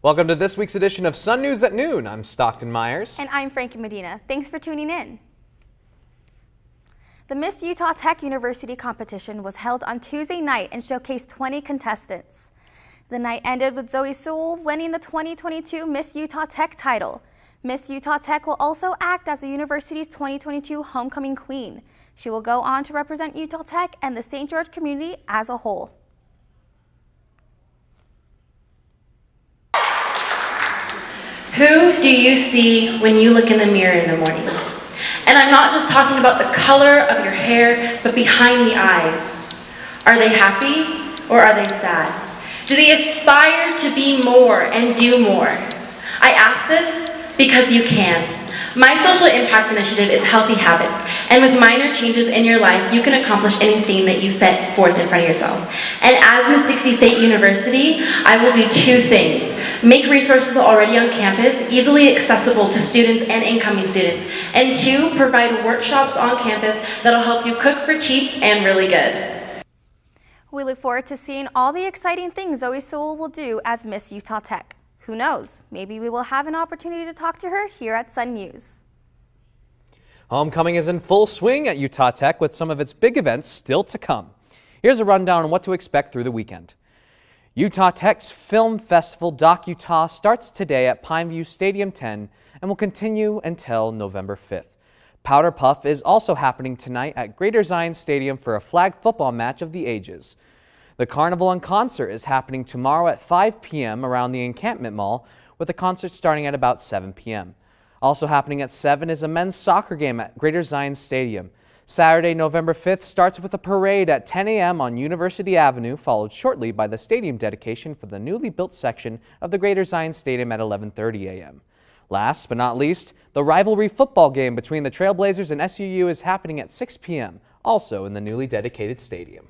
Welcome to this week's edition of Sun News at Noon. I'm Stockton Myers. And I'm Frankie Medina. Thanks for tuning in. The Miss Utah Tech University competition was held on Tuesday night and showcased 20 contestants. The night ended with Zoe Sewell winning the 2022 Miss Utah Tech title. Miss Utah Tech will also act as the university's 2022 homecoming queen. She will go on to represent Utah Tech and the St. George community as a whole. Who do you see when you look in the mirror in the morning? And I'm not just talking about the color of your hair, but behind the eyes. Are they happy or are they sad? Do they aspire to be more and do more? I ask this because you can. My social impact initiative is Healthy Habits, and with minor changes in your life, you can accomplish anything that you set forth in front of yourself. And as Miss Dixie State University, I will do two things. Make resources already on campus easily accessible to students and incoming students. And two, provide workshops on campus that'll help you cook for cheap and really good. We look forward to seeing all the exciting things Zoe Sewell will do as Miss Utah Tech. Who knows? Maybe we will have an opportunity to talk to her here at Sun News. Homecoming is in full swing at Utah Tech with some of its big events still to come. Here's a rundown on what to expect through the weekend. Utah Tech's Film Festival Doc Utah starts today at Pineview Stadium 10 and will continue until November 5th. Powder Puff is also happening tonight at Greater Zion Stadium for a flag football match of the ages. The Carnival and Concert is happening tomorrow at 5 p.m. around the Encampment Mall, with the concert starting at about 7 p.m. Also happening at 7 is a men's soccer game at Greater Zion Stadium. Saturday, November 5th starts with a parade at 10 a.m. on University Avenue, followed shortly by the stadium dedication for the newly built section of the Greater Zion Stadium at 11:30 a.m. Last but not least, the rivalry football game between the Trailblazers and SUU is happening at 6 p.m., also in the newly dedicated stadium.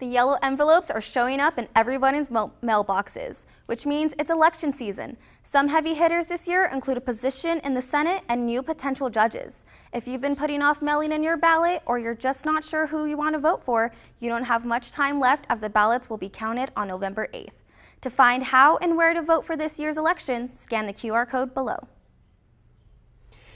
The yellow envelopes are showing up in everyone's mailboxes, which means it's election season. Some heavy hitters this year include a position in the Senate and new potential judges. If you've been putting off mailing in your ballot or you're just not sure who you want to vote for, you don't have much time left as the ballots will be counted on November 8th. To find how and where to vote for this year's election, scan the QR code below.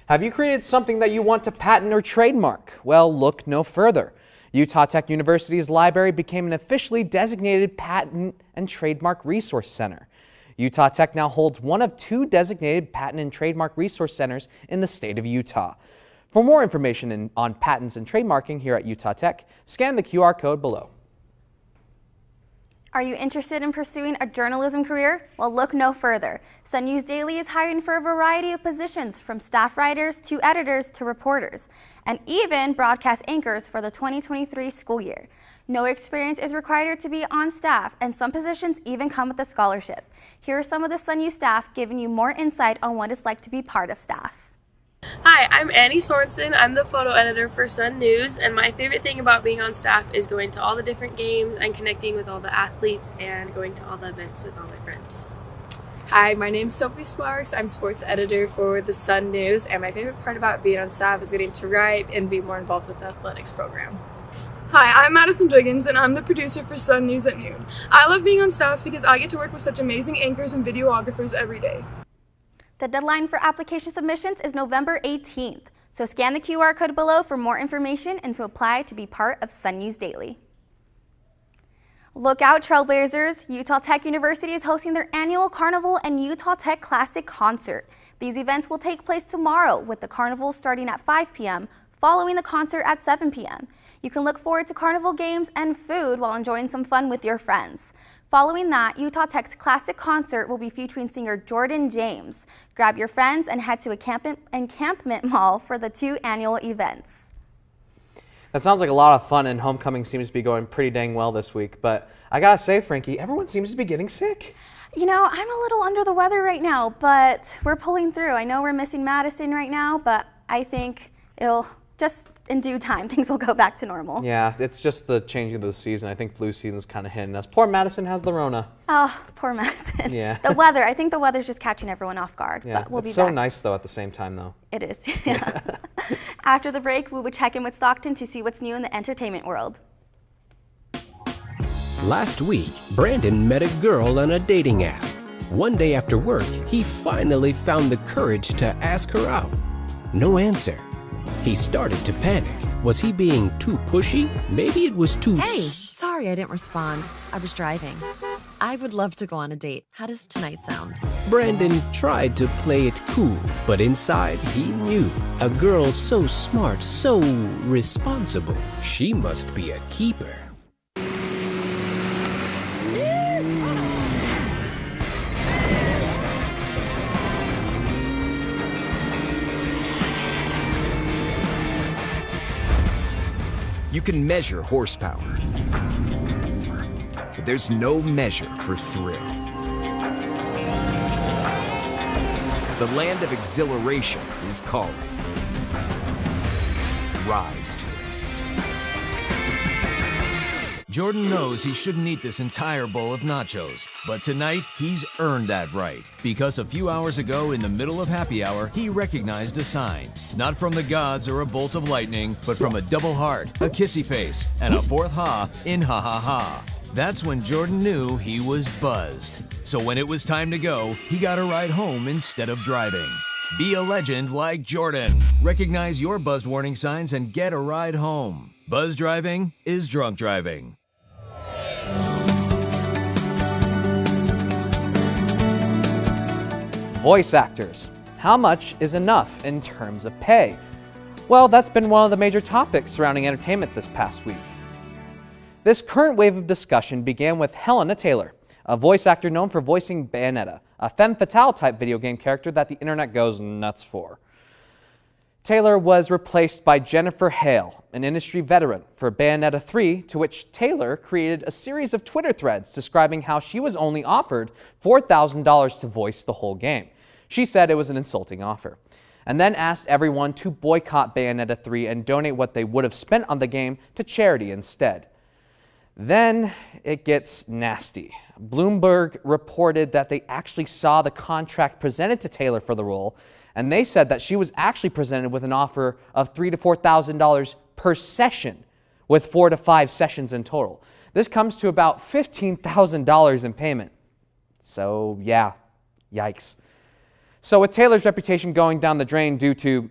Have you created something that you want to patent or trademark? Well, look no further. Utah Tech University's library became an officially designated patent and trademark resource center. Utah Tech now holds one of two designated patent and trademark resource centers in the state of Utah. For more information on patents and trademarking here at Utah Tech, scan the QR code below. Are you interested in pursuing a journalism career? Well, look no further. Sun News Daily is hiring for a variety of positions, from staff writers to editors to reporters, and even broadcast anchors for the 2023 school year. No experience is required to be on staff, and some positions even come with a scholarship. Here are some of the Sun News staff giving you more insight on what it's like to be part of staff. Hi, I'm Annie Sorensen. I'm the photo editor for Sun News, and my favorite thing about being on staff is going to all the different games and connecting with all the athletes and going to all the events with all my friends. Hi, my name's Sophie Sparks. I'm sports editor for the Sun News, and my favorite part about being on staff is getting to write and be more involved with the athletics program. Hi, I'm Madison Dwiggins, and I'm the producer for Sun News at Noon. I love being on staff because I get to work with such amazing anchors and videographers every day. The deadline for application submissions is November 18th, so scan the QR code below for more information and to apply to be part of Sun News Daily. Look out, Trailblazers! Utah Tech University is hosting their annual Carnival and Utah Tech Classic Concert. These events will take place tomorrow, with the Carnival starting at 5 p.m., following the concert at 7 p.m. You can look forward to Carnival games and food while enjoying some fun with your friends. Following that, Utah Tech's Classic Concert will be featuring singer Jordan James. Grab your friends and head to Encampment Mall for the two annual events. That sounds like a lot of fun, and homecoming seems to be going pretty dang well this week. But I gotta say, Frankie, everyone seems to be getting sick. You know, I'm a little under the weather right now, but we're pulling through. I know we're missing Madison right now, but I think it'll just in due time, things will go back to normal. Yeah, it's just the changing of the season. I think flu season's kind of hitting us. Poor Madison has the Rona. Oh, poor Madison. Yeah. The weather, I think the weather's just catching everyone off guard. Yeah, but we'll be it's so back. nice though at the same time though. It is, yeah. After the break, we will check in with Stockton to see what's new in the entertainment world. Last week, Brandon met a girl on a dating app. One day after work, he finally found the courage to ask her out. No answer. He started to panic. Was he being too pushy? Maybe it was too... Hey, sorry I didn't respond. I was driving. I would love to go on a date. How does tonight sound? Brandon tried to play it cool, but inside he knew. A girl so smart, so responsible. She must be a keeper. You can measure horsepower, but there's no measure for thrill. The land of exhilaration is calling. Rise to it. Jordan knows he shouldn't eat this entire bowl of nachos, but tonight he's earned that right. Because a few hours ago in the middle of happy hour, he recognized a sign. Not from the gods or a bolt of lightning, but from a double heart, a kissy face, and a fourth ha in ha ha ha. That's when Jordan knew he was buzzed. So when it was time to go, he got a ride home instead of driving. Be a legend like Jordan. Recognize your buzzed warning signs and get a ride home. Buzz driving is drunk driving. Voice actors. How much is enough in terms of pay? Well, that's been one of the major topics surrounding entertainment this past week. This current wave of discussion began with Helena Taylor, a voice actor known for voicing Bayonetta, a femme fatale type video game character that the internet goes nuts for. Taylor was replaced by Jennifer Hale, an industry veteran, for Bayonetta 3, to which Taylor created a series of Twitter threads describing how she was only offered $4,000 to voice the whole game. She said it was an insulting offer, and then asked everyone to boycott Bayonetta 3 and donate what they would have spent on the game to charity instead. Then it gets nasty. Bloomberg reported that they actually saw the contract presented to Taylor for the role, and they said that she was actually presented with an offer of $3,000 to $4,000 per session, with 4 to 5 sessions in total. This comes to about $15,000 in payment. So yeah, yikes. So with Taylor's reputation going down the drain due to,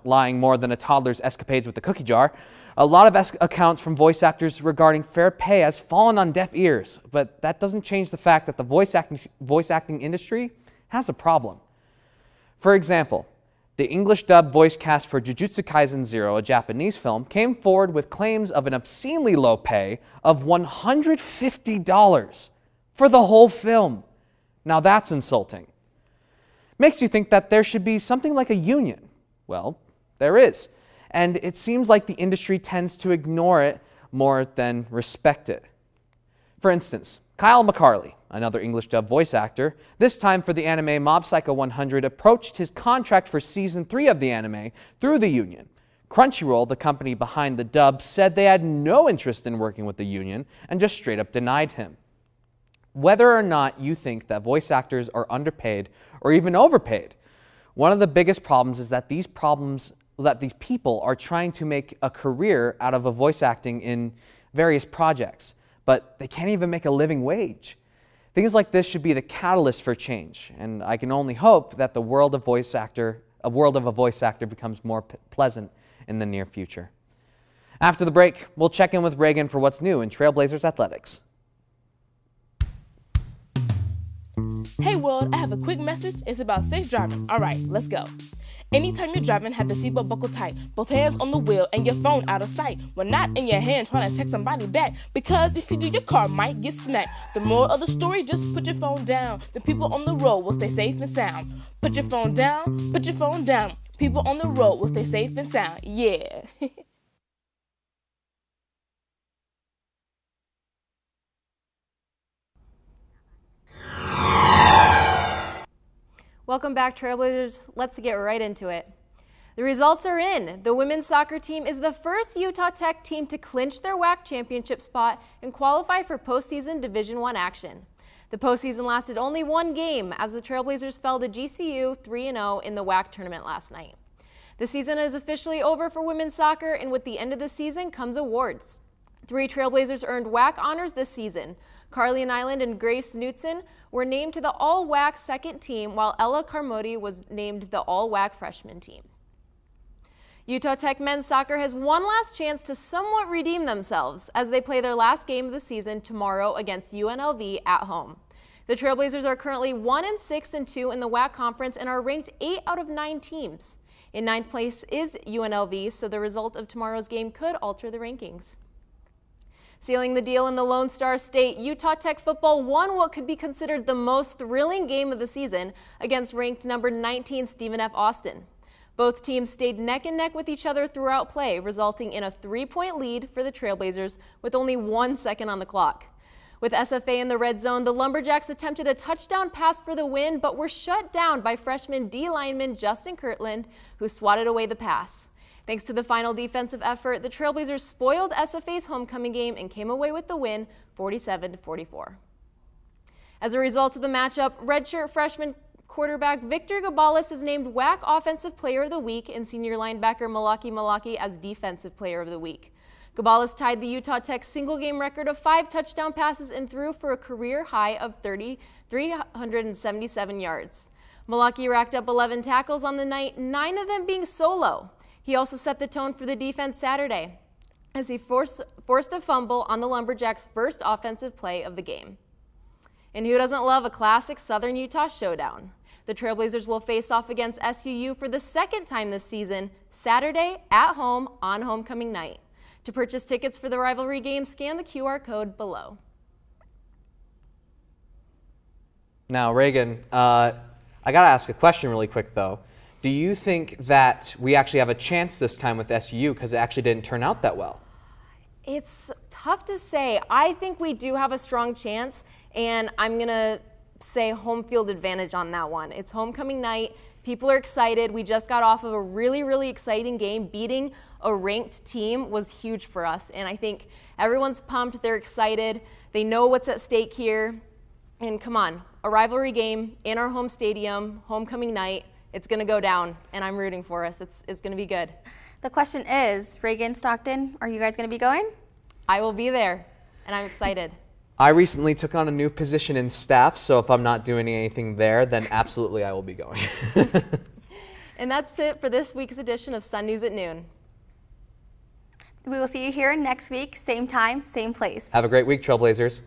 lying more than a toddler's escapades with the cookie jar, a lot of accounts from voice actors regarding fair pay has fallen on deaf ears, but that doesn't change the fact that the voice acting industry has a problem. For example, the English dub voice cast for Jujutsu Kaisen 0, a Japanese film, came forward with claims of an obscenely low pay of $150 for the whole film. Now that's insulting. Makes you think that there should be something like a union. Well, there is. And it seems like the industry tends to ignore it more than respect it. For instance, Kyle McCarley, another English dub voice actor, this time for the anime Mob Psycho 100, approached his contract for Season 3 of the anime through the union. Crunchyroll, the company behind the dub, said they had no interest in working with the union and just straight up denied him. Whether or not you think that voice actors are underpaid or even overpaid, one of the biggest problems is that these people are trying to make a career out of voice acting in various projects, but they can't even make a living wage. Things like this should be the catalyst for change, and I can only hope that the world of a voice actor becomes more pleasant in the near future. After the break, we'll check in with Reagan for what's new in Trailblazers athletics. Hey world, I have a quick message. It's about safe driving. All right, let's go. Anytime you're driving, have the seatbelt buckled tight. Both hands on the wheel and your phone out of sight. When not in your hand, trying to text somebody back. Because if you do, your car might get smacked. The moral of the story, just put your phone down. The people on the road will stay safe and sound. Put your phone down, put your phone down. People on the road will stay safe and sound. Yeah. Welcome back, Trailblazers. Let's get right into it. The results are in. The women's soccer team is the first Utah Tech team to clinch their WAC championship spot and qualify for postseason Division I action. The postseason lasted only one game as the Trailblazers fell to GCU 3-0 in the WAC tournament last night. The season is officially over for women's soccer, and with the end of the season comes awards. 3 Trailblazers earned WAC honors this season. Carly Nyland and Grace Knutson were named to the all-WAC second team, while Ella Carmody was named the all-WAC freshman team. Utah Tech men's soccer has one last chance to somewhat redeem themselves as they play their last game of the season tomorrow against UNLV at home. The Trailblazers are currently 1-6-2 in the WAC conference and are ranked 8 out of 9 teams. In 9th place is UNLV, so the result of tomorrow's game could alter the rankings. Sealing the deal in the Lone Star State, Utah Tech football won what could be considered the most thrilling game of the season against ranked number 19 Stephen F. Austin. Both teams stayed neck and neck with each other throughout play, resulting in a 3-point lead for the Trailblazers with only 1 second on the clock. With SFA in the red zone, the Lumberjacks attempted a touchdown pass for the win, but were shut down by freshman D lineman Justin Kirtland, who swatted away the pass. Thanks to the final defensive effort, the Trailblazers spoiled SFA's homecoming game and came away with the win 47-44. As a result of the matchup, redshirt freshman quarterback Victor Gabalis is named WAC Offensive Player of the Week and senior linebacker Malaki as Defensive Player of the Week. Gabalis tied the Utah Tech single-game record of 5 touchdown passes and threw for a career high of 377 yards. Malaki racked up 11 tackles on the night, 9 of them being solo. He also set the tone for the defense Saturday as he forced a fumble on the Lumberjacks' first offensive play of the game. And who doesn't love a classic Southern Utah showdown? The Trailblazers will face off against SUU for the second time this season, Saturday at home on homecoming night. To purchase tickets for the rivalry game, scan the QR code below. Now, Reagan, I got to ask a question really quick, though. Do you think that we actually have a chance this time with SUU because it actually didn't turn out that well? It's tough to say. I think we do have a strong chance, and I'm going to say home field advantage on that one. It's homecoming night. People are excited. We just got off of a really, really exciting game. Beating a ranked team was huge for us, and I think everyone's pumped. They're excited. They know what's at stake here. And come on, a rivalry game in our home stadium, homecoming night. It's going to go down, and I'm rooting for us. It's going to be good. The question is, Reagan, Stockton, are you guys going to be going? I will be there, and I'm excited. I recently took on a new position in staff, so if I'm not doing anything there, then absolutely I will be going. And that's it for this week's edition of Sun News at Noon. We will see you here next week, same time, same place. Have a great week, Trailblazers.